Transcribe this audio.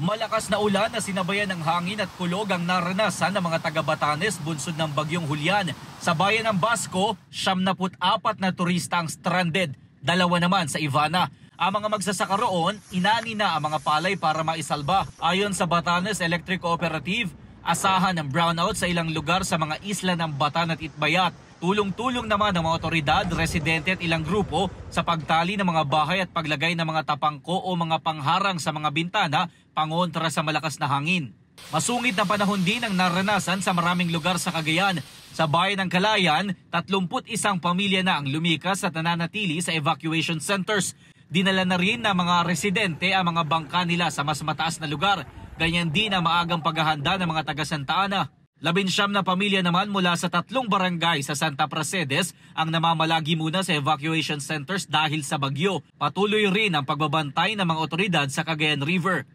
Malakas na ulan na sinabayan ng hangin at kulog ang naranasan ng mga taga-Batanes bunsod ng bagyong Julian. Sa bayan ng Basco, 74 na turista ang stranded, 2 naman sa Ivana. Ang mga magsasaka roon, inani na ang mga palay para maisalba. Ayon sa Batanes Electric Cooperative, asahan ng brownout sa ilang lugar sa mga isla ng Batan at Itbayat. Tulong-tulong naman ng mga otoridad, residente at ilang grupo sa pagtali ng mga bahay at paglagay ng mga tapangko o mga pangharang sa mga bintana pangontra sa malakas na hangin. Masungit na panahon din ang naranasan sa maraming lugar sa Cagayan. Sa bayan ng Kalayan, 31 pamilya na ang lumikas at nananatili sa evacuation centers. Dinala na rin ng mga residente ang mga bangka nila sa mas mataas na lugar. Ganyan din ang maagang paghahanda ng mga taga Santa Ana. 19 na pamilya naman mula sa 3 barangay sa Santa Pracedes ang namamalagi muna sa evacuation centers dahil sa bagyo. Patuloy rin ang pagbabantay ng mga otoridad sa Cagayan River.